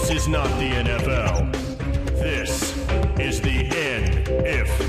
This is not the NFL. This is the NFL.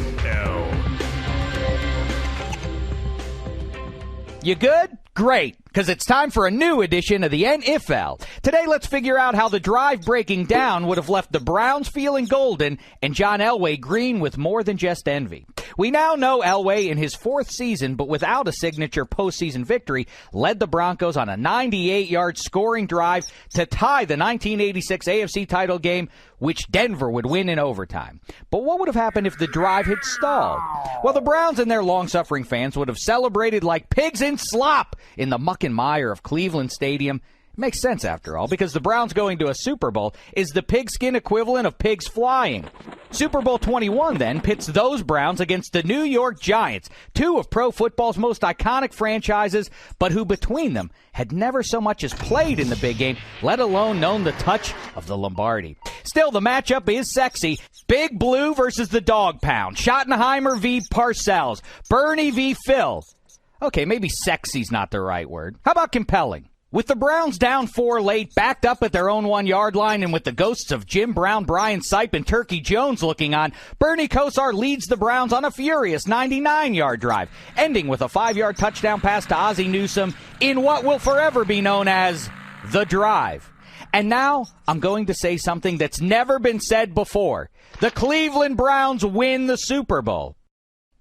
You good? Great, because it's time for a new edition of the NFL. Today, let's figure out how the drive breaking down would have left the Browns feeling golden and John Elway green with more than just envy. We now know Elway in his fourth season, but without a signature postseason victory, led the Broncos on a 98-yard scoring drive to tie the 1986 AFC title game, which Denver would win in overtime. But what would have happened if the drive had stalled? Well, the Browns and their long-suffering fans would have celebrated like pigs in slop in the muck and mire of Cleveland Stadium. It makes sense, after all, because the Browns going to a Super Bowl is the pigskin equivalent of pigs flying. Super Bowl 21, then, pits those Browns against the New York Giants, two of pro football's most iconic franchises, but who between them had never so much as played in the big game, let alone known the touch of the Lombardi. Still, the matchup is sexy. Big Blue versus the Dog Pound. Schottenheimer v. Parcells. Bernie v. Phil. Okay, maybe sexy's not the right word. How about compelling? With the Browns down 4 late, backed up at their own 1-yard line, and with the ghosts of Jim Brown, Brian Sipe, and Turkey Jones looking on, Bernie Kosar leads the Browns on a furious 99-yard drive, ending with a 5-yard touchdown pass to Ozzie Newsome in what will forever be known as The Drive. And now, I'm going to say something that's never been said before. The Cleveland Browns win the Super Bowl.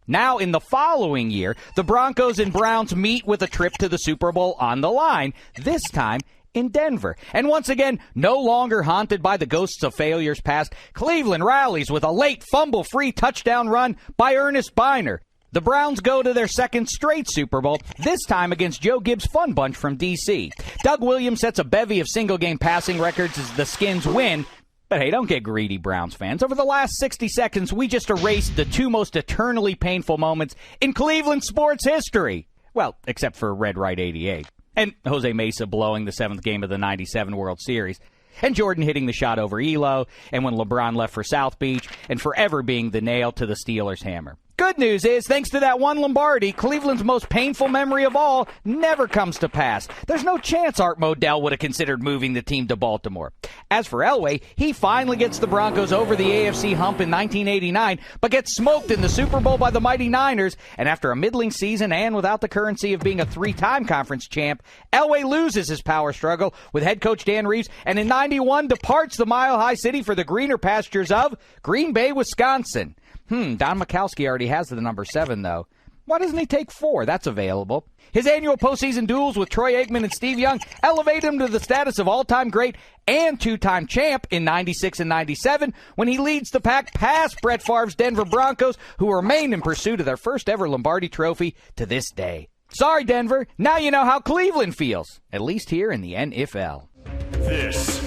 Now, in the following year, the Broncos and Browns meet with a trip to the Super Bowl on the line, this time in Denver. And once again, no longer haunted by the ghosts of failures past, Cleveland rallies with a late fumble-free touchdown run by Ernest Biner. The Browns go to their second straight Super Bowl, this time against Joe Gibbs' Fun Bunch from D.C. Doug Williams sets a bevy of single-game passing records as the Skins win. But hey, don't get greedy, Browns fans. Over the last 60 seconds, we just erased the two most eternally painful moments in Cleveland sports history. Well, except for Red Right 88. And Jose Mesa blowing the 7th game of the 97 World Series. And Jordan hitting the shot over Elo. And when LeBron left for South Beach. And forever being the nail to the Steelers' hammer. Good news is, thanks to that one Lombardi, Cleveland's most painful memory of all never comes to pass. There's no chance Art Modell would have considered moving the team to Baltimore. As for Elway, he finally gets the Broncos over the AFC hump in 1989, but gets smoked in the Super Bowl by the mighty Niners, and after a middling season and without the currency of being a 3-time conference champ, Elway loses his power struggle with head coach Dan Reeves, and in 91 departs the Mile High City for the greener pastures of Green Bay, Wisconsin. Don Mikowski already has the number 7, though. Why doesn't he take 4? That's available. His annual postseason duels with Troy Aikman and Steve Young elevate him to the status of all-time great and 2-time champ in 96 and 97 when he leads the pack past Brett Favre's Denver Broncos, who remain in pursuit of their first-ever Lombardi trophy to this day. Sorry, Denver. Now you know how Cleveland feels, at least here in the NFL. This